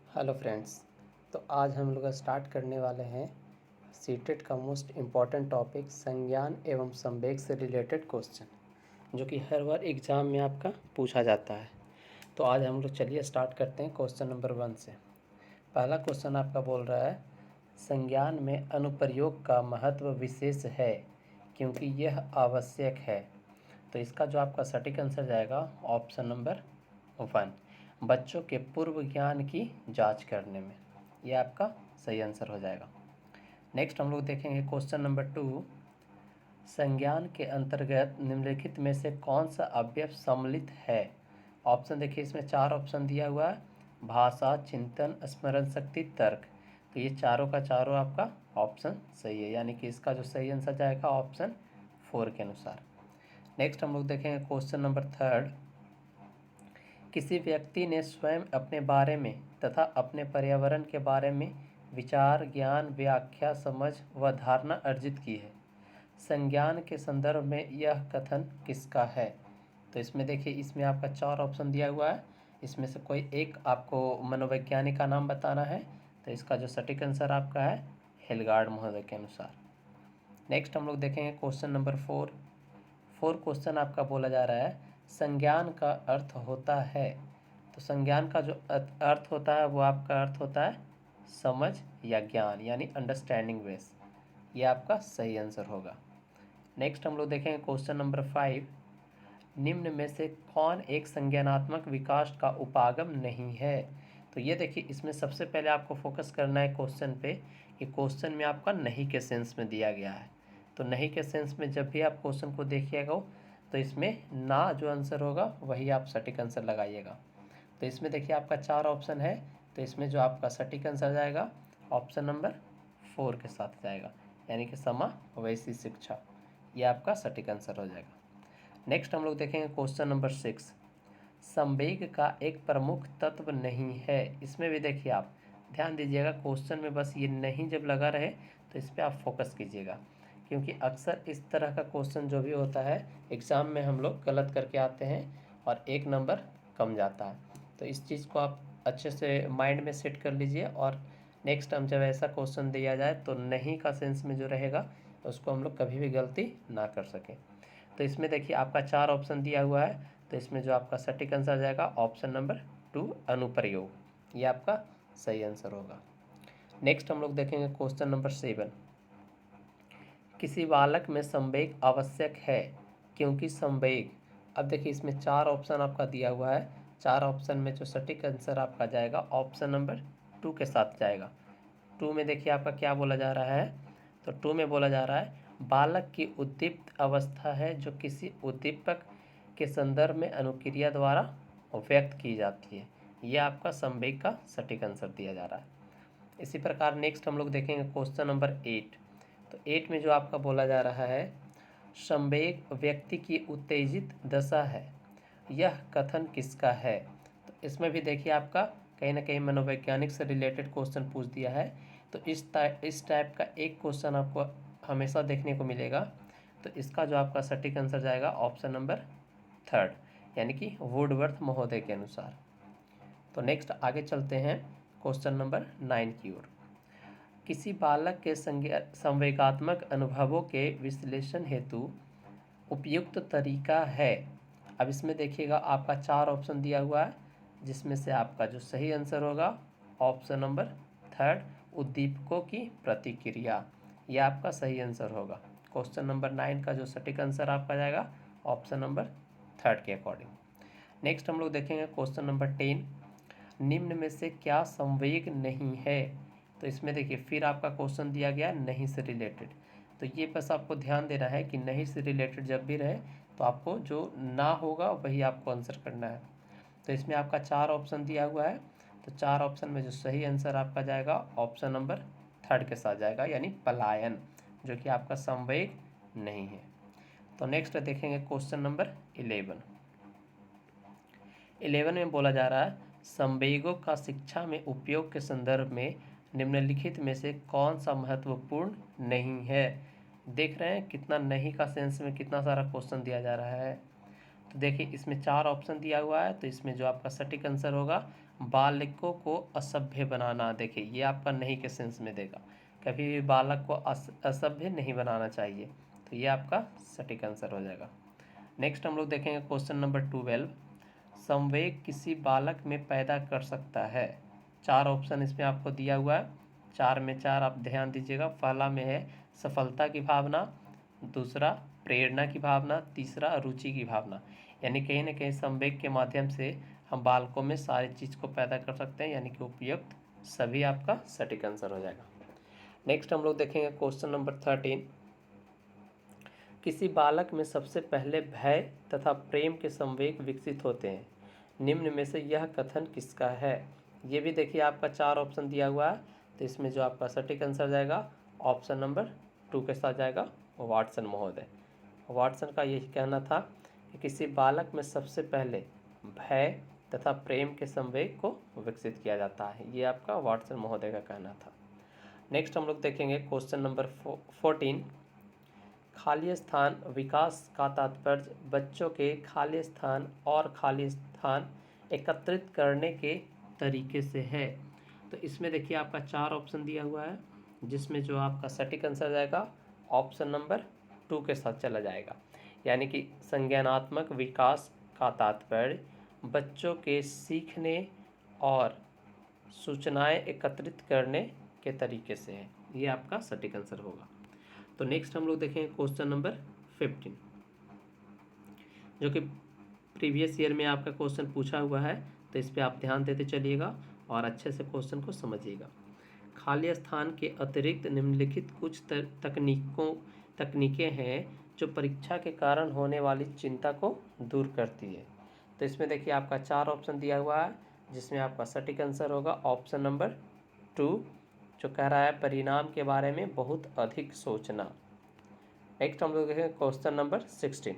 Hello friends. तो आज हम लोग स्टार्ट करने वाले हैं सीटेट का मोस्ट इम्पॉर्टेंट टॉपिक संज्ञान एवं संवेग से रिलेटेड क्वेश्चन, जो कि हर बार एग्ज़ाम में आपका पूछा जाता है। तो आज हम लोग चलिए स्टार्ट करते हैं क्वेश्चन नंबर 1 से। पहला क्वेश्चन आपका बोल रहा है, संज्ञान में अनुप्रयोग का महत्व विशेष है क्योंकि यह आवश्यक है। तो इसका जो आपका सटीक आंसर जाएगा ऑप्शन नंबर 1, बच्चों के पूर्व ज्ञान की जांच करने में। यह आपका सही आंसर हो जाएगा। नेक्स्ट हम लोग देखेंगे क्वेश्चन नंबर 2, संज्ञान के अंतर्गत निम्नलिखित में से कौन सा अवयव सम्मिलित है। ऑप्शन देखिए, इसमें 4 ऑप्शन दिया हुआ है, भाषा, चिंतन, स्मरण शक्ति, तर्क। तो ये चारों का चारों आपका ऑप्शन सही है, यानी कि इसका जो सही आंसर जाएगा ऑप्शन 4 के अनुसार। नेक्स्ट हम लोग देखेंगे क्वेश्चन नंबर 3, किसी व्यक्ति ने स्वयं अपने बारे में तथा अपने पर्यावरण के बारे में विचार, ज्ञान, व्याख्या, समझ व धारणा अर्जित की है। संज्ञान के संदर्भ में यह कथन किसका है। तो इसमें देखिए, इसमें आपका 4 ऑप्शन दिया हुआ है, इसमें से कोई एक आपको मनोवैज्ञानिक का नाम बताना है। तो इसका जो सटीक आंसर आपका है हिलगार्ड महोदय के अनुसार। नेक्स्ट हम लोग देखेंगे क्वेश्चन नंबर 4 क्वेश्चन आपका बोला जा रहा है, संज्ञान का अर्थ होता है। तो संज्ञान का जो अर्थ होता है वो आपका अर्थ होता है समझ या ज्ञान, यानी अंडरस्टैंडिंग बेस। ये आपका सही आंसर होगा। नेक्स्ट हम लोग देखेंगे क्वेश्चन नंबर 5, निम्न में से कौन एक संज्ञानात्मक विकास का उपागम नहीं है। तो ये देखिए, इसमें सबसे पहले आपको फोकस करना है क्वेश्चन पे कि क्वेश्चन में आपका नहीं के सेंस में दिया गया है। तो नहीं के सेंस में जब भी आप क्वेश्चन को देखिएगा तो इसमें ना जो आंसर होगा वही आप सटीक आंसर लगाइएगा। तो इसमें देखिए आपका 4 ऑप्शन है, तो इसमें जो आपका सटीक आंसर जाएगा ऑप्शन नंबर 4 के साथ जाएगा, यानी कि समावेशी शिक्षा। ये आपका सटीक आंसर हो जाएगा। नेक्स्ट हम लोग देखेंगे क्वेश्चन नंबर 6, संवेग का एक प्रमुख तत्व नहीं है। इसमें भी देखिए आप ध्यान दीजिएगा, क्वेश्चन में बस ये नहीं जब लगा रहे तो इस पर आप फोकस कीजिएगा, क्योंकि अक्सर इस तरह का क्वेश्चन जो भी होता है एग्ज़ाम में हम लोग गलत करके आते हैं और 1 नंबर कम जाता है। तो इस चीज़ को आप अच्छे से माइंड में सेट कर लीजिए, और नेक्स्ट टाइम जब ऐसा क्वेश्चन दिया जाए तो नहीं का सेंस में जो रहेगा उसको हम लोग कभी भी गलती ना कर सकें। तो इसमें देखिए आपका 4 ऑप्शन दिया हुआ है, तो इसमें जो आपका सटीक आंसर जाएगा ऑप्शन नंबर 2 अनुप्रयोग। ये आपका सही आंसर होगा। नेक्स्ट हम लोग देखेंगे क्वेश्चन नंबर 7, किसी बालक में संवेग आवश्यक है क्योंकि संवेग। अब देखिए, इसमें 4 ऑप्शन आपका दिया हुआ है, 4 ऑप्शन में जो सटीक आंसर आपका जाएगा ऑप्शन नंबर 2 के साथ जाएगा। 2 में देखिए आपका क्या बोला जा रहा है, तो 2 में बोला जा रहा है बालक की उद्दीप्त अवस्था है जो किसी उद्दीपक के संदर्भ में अनुक्रिया द्वारा व्यक्त की जाती है। यह आपका संवेग का सटीक आंसर दिया जा रहा है। इसी प्रकार नेक्स्ट हम लोग देखेंगे क्वेश्चन नंबर 8। तो 8 में जो आपका बोला जा रहा है, संवेग व्यक्ति की उत्तेजित दशा है, यह कथन किसका है। तो इसमें भी देखिए आपका कहीं ना कहीं मनोवैज्ञानिक से रिलेटेड क्वेश्चन पूछ दिया है। तो इस टाइप का एक क्वेश्चन आपको हमेशा देखने को मिलेगा। तो इसका जो आपका सटीक आंसर जाएगा ऑप्शन नंबर 3, यानी कि वुडवर्थ महोदय के अनुसार। तो नेक्स्ट आगे चलते हैं क्वेश्चन नंबर 9 की ओर। किसी बालक के संवेगात्मक अनुभवों के विश्लेषण हेतु उपयुक्त तरीका है। अब इसमें देखिएगा आपका 4 ऑप्शन दिया हुआ है, जिसमें से आपका जो सही आंसर होगा ऑप्शन नंबर 3 उद्दीपकों की प्रतिक्रिया। यह आपका सही आंसर होगा। क्वेश्चन नंबर 9 का जो सटीक आंसर आपका जाएगा ऑप्शन नंबर 3 के अकॉर्डिंग। नेक्स्ट हम लोग देखेंगे क्वेश्चन नंबर 10, निम्न में से क्या संवेग नहीं है। तो इसमें देखिए फिर आपका क्वेश्चन दिया गया नहीं से रिलेटेड। तो ये बस आपको ध्यान देना है कि नहीं से रिलेटेड जब भी रहे तो आपको जो ना होगा वही आपको आंसर करना है। तो इसमें आपका 4 ऑप्शन दिया हुआ है, तो 4 ऑप्शन में जो सही आंसर आपका जाएगा ऑप्शन नंबर 3 के साथ जाएगा, यानी पलायन, जो कि आपका संवेग नहीं है। तो नेक्स्ट देखेंगे क्वेश्चन नंबर 11। 11 में बोला जा रहा है, संवेगों का शिक्षा में उपयोग के संदर्भ में निम्नलिखित में से कौन सा महत्वपूर्ण नहीं है। देख रहे हैं कितना नहीं का सेंस में कितना सारा क्वेश्चन दिया जा रहा है। तो देखिए इसमें 4 ऑप्शन दिया हुआ है, तो इसमें जो आपका सटीक आंसर होगा बालकों को असभ्य बनाना, देखिए ये आपका नहीं के सेंस में देगा, कभी भी बालक को असभ्य नहीं बनाना चाहिए, तो ये आपका सटीक आंसर हो जाएगा। नेक्स्ट हम लोग देखेंगे क्वेश्चन नंबर 12, संवेग किसी बालक में पैदा कर सकता है। 4 ऑप्शन इसमें आपको दिया हुआ है, 4 में 4 आप ध्यान दीजिएगा। पहला में है सफलता की भावना, दूसरा प्रेरणा की भावना, तीसरा रुचि की भावना। यानी कहीं ना कहीं संवेग के माध्यम से हम बालकों में सारी चीज़ को पैदा कर सकते हैं, यानी कि उपयुक्त सभी आपका सटीक आंसर हो जाएगा। नेक्स्ट हम लोग देखेंगे क्वेश्चन नंबर 13, किसी बालक में सबसे पहले भय तथा प्रेम के संवेग विकसित होते हैं, निम्न में से यह कथन किसका है। ये भी देखिए आपका 4 ऑप्शन दिया हुआ है, तो इसमें जो आपका सटीक आंसर जाएगा ऑप्शन नंबर 2 के साथ जाएगा, वाटसन महोदय। वाटसन का यही कहना था कि किसी बालक में सबसे पहले भय तथा प्रेम के संवेग को विकसित किया जाता है, ये आपका वाटसन महोदय का कहना था। नेक्स्ट हम लोग देखेंगे क्वेश्चन नंबर 14, खाली स्थान विकास का तात्पर्य बच्चों के खाली स्थान और खाली स्थान एकत्रित करने के तरीके से है। तो इसमें देखिए आपका 4 ऑप्शन दिया हुआ है, जिसमें जो आपका सटीक आंसर जाएगा ऑप्शन नंबर 2 के साथ चला जाएगा, यानी कि संज्ञानात्मक विकास का तात्पर्य बच्चों के सीखने और सूचनाएं एकत्रित करने के तरीके से है, ये आपका सटीक आंसर होगा। तो नेक्स्ट हम लोग देखेंगे क्वेश्चन नंबर 15, जो कि प्रीवियस ईयर में आपका क्वेश्चन पूछा हुआ है, तो इस पर आप ध्यान देते चलिएगा और अच्छे से क्वेश्चन को समझिएगा। खाली स्थान के अतिरिक्त निम्नलिखित कुछ तकनीकें हैं जो परीक्षा के कारण होने वाली चिंता को दूर करती है। तो इसमें देखिए आपका 4 ऑप्शन दिया हुआ है, जिसमें आपका सटीक आंसर होगा ऑप्शन नंबर 2, जो कह रहा है परिणाम के बारे में बहुत अधिक सोचना। नेक्स्ट हम लोग देखेंगे क्वेश्चन नंबर 16,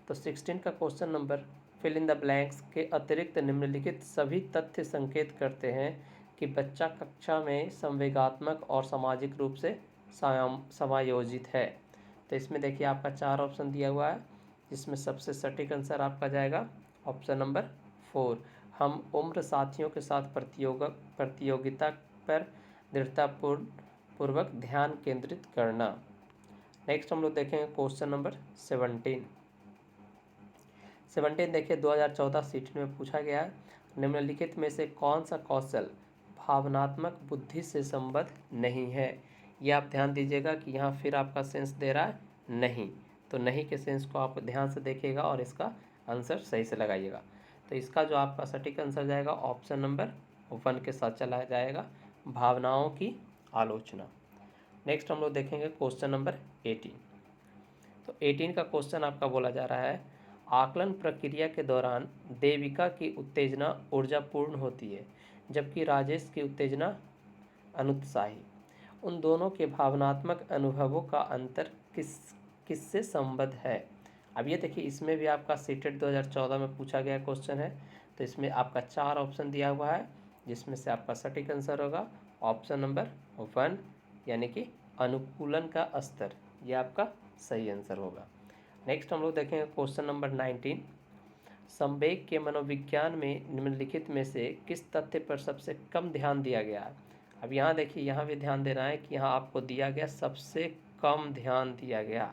तो 16 का question number fill in the blanks के अतिरिक्त निम्नलिखित सभी तथ्य संकेत करते हैं कि बच्चा कक्षा में संवेगात्मक और सामाजिक रूप से समायोजित है। तो इसमें देखिए आपका 4 ऑप्शन दिया हुआ है, जिसमें सबसे सटीक आंसर आपका जाएगा ऑप्शन नंबर 4, हम उम्र साथियों के साथ प्रतियोगिता पर दृढ़तापूर्वक ध्यान केंद्रित करना। नेक्स्ट हम लोग देखेंगे क्वेश्चन नंबर 17 देखिए 2014 सीट में पूछा गया है, निम्नलिखित में से कौन सा कौशल भावनात्मक बुद्धि से संबद्ध नहीं है। ये आप ध्यान दीजिएगा कि यहाँ फिर आपका सेंस दे रहा है नहीं, तो नहीं के सेंस को आप ध्यान से देखिएगा और इसका आंसर सही से लगाइएगा। तो इसका जो आपका सटीक आंसर जाएगा ऑप्शन नंबर 1 के साथ चला जाएगा, भावनाओं की आलोचना। नेक्स्ट हम लोग देखेंगे क्वेश्चन नंबर 18, तो 18 का क्वेश्चन आपका बोला जा रहा है, आकलन प्रक्रिया के दौरान देविका की उत्तेजना ऊर्जापूर्ण होती है जबकि राजेश की उत्तेजना अनुत्साही, उन दोनों के भावनात्मक अनुभवों का अंतर किससे संबद्ध है। अब ये देखिए इसमें भी आपका सीटेट 2014 में पूछा गया क्वेश्चन है, तो इसमें आपका 4 ऑप्शन दिया हुआ है, जिसमें से आपका सटीक आंसर होगा ऑप्शन नंबर 1, यानी कि अनुकूलन का स्तर, ये आपका सही आंसर होगा। नेक्स्ट हम लोग देखेंगे क्वेश्चन नंबर 19, संवेग के मनोविज्ञान में निम्नलिखित में से किस तथ्य पर सबसे कम ध्यान दिया गया है। अब यहाँ देखिए यहाँ भी ध्यान देना है कि यहाँ आपको दिया गया सबसे कम ध्यान दिया गया,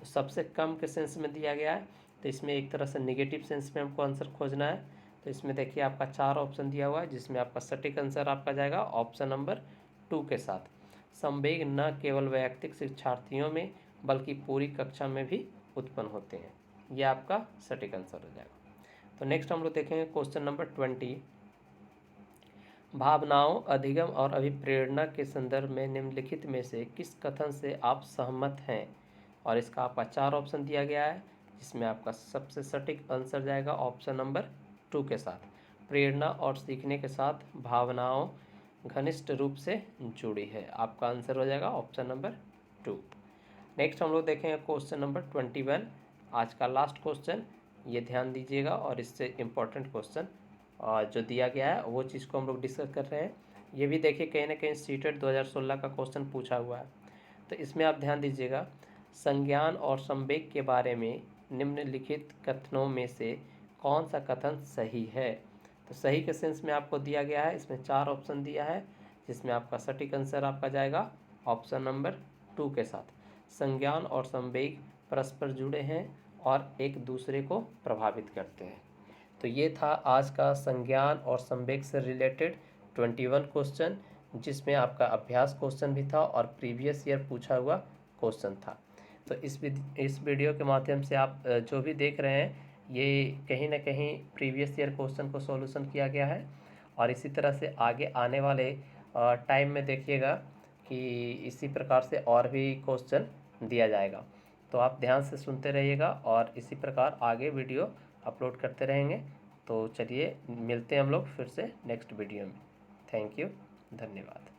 तो सबसे कम के सेंस में दिया गया है, तो इसमें एक तरह से नेगेटिव सेंस में हमको आंसर खोजना है। तो इसमें देखिए आपका 4 ऑप्शन दिया हुआ है, जिसमें आपका सटीक आंसर आपका जाएगा ऑप्शन नंबर 2 के साथ, संवेग न केवल वैयक्तिक शिक्षार्थियों में बल्कि पूरी कक्षा में भी उत्पन्न होते हैं, यह आपका सटीक आंसर हो जाएगा। तो नेक्स्ट हम लोग देखेंगे क्वेश्चन नंबर 20, भावनाओं अधिगम और अभिप्रेरणा के संदर्भ में निम्नलिखित में से किस कथन से आप सहमत हैं। और इसका आपका 4 ऑप्शन दिया गया है, जिसमें आपका सबसे सटीक आंसर जाएगा ऑप्शन नंबर 2 के साथ, प्रेरणा और सीखने के साथ भावनाओं घनिष्ठ रूप से जुड़ी है, आपका आंसर हो जाएगा ऑप्शन नंबर 2। नेक्स्ट हम लोग देखेंगे क्वेश्चन नंबर 21, आज का लास्ट क्वेश्चन, ये ध्यान दीजिएगा और इससे इम्पोर्टेंट क्वेश्चन जो दिया गया है वो चीज़ को हम लोग डिस्कस कर रहे हैं। ये भी देखिए कहीं ना कहीं सीटेट 2016 का क्वेश्चन पूछा हुआ है, तो इसमें आप ध्यान दीजिएगा, संज्ञान और संवेग के बारे में निम्नलिखित कथनों में से कौन सा कथन सही है। तो सही के सेंस में आपको दिया गया है, इसमें 4 ऑप्शन दिया है, जिसमें आपका सटीक आंसर आपका जाएगा ऑप्शन नंबर 2 के साथ। संज्ञान और संवेग परस्पर जुड़े हैं और एक दूसरे को प्रभावित करते हैं। तो ये था आज का संज्ञान और संवेग से रिलेटेड 21 क्वेश्चन, जिसमें आपका अभ्यास क्वेश्चन भी था और प्रीवियस ईयर पूछा हुआ क्वेश्चन था। तो इस वीडियो के माध्यम से आप जो भी देख रहे हैं, ये कहीं ना कहीं प्रीवियस ईयर क्वेश्चन को सॉल्यूशन किया गया है, और इसी तरह से आगे आने वाले टाइम में देखिएगा कि इसी प्रकार से और भी क्वेश्चन दिया जाएगा। तो आप ध्यान से सुनते रहिएगा और इसी प्रकार आगे वीडियो अपलोड करते रहेंगे। तो चलिए मिलते हैं हम लोग फिर से नेक्स्ट वीडियो में। थैंक यू, धन्यवाद।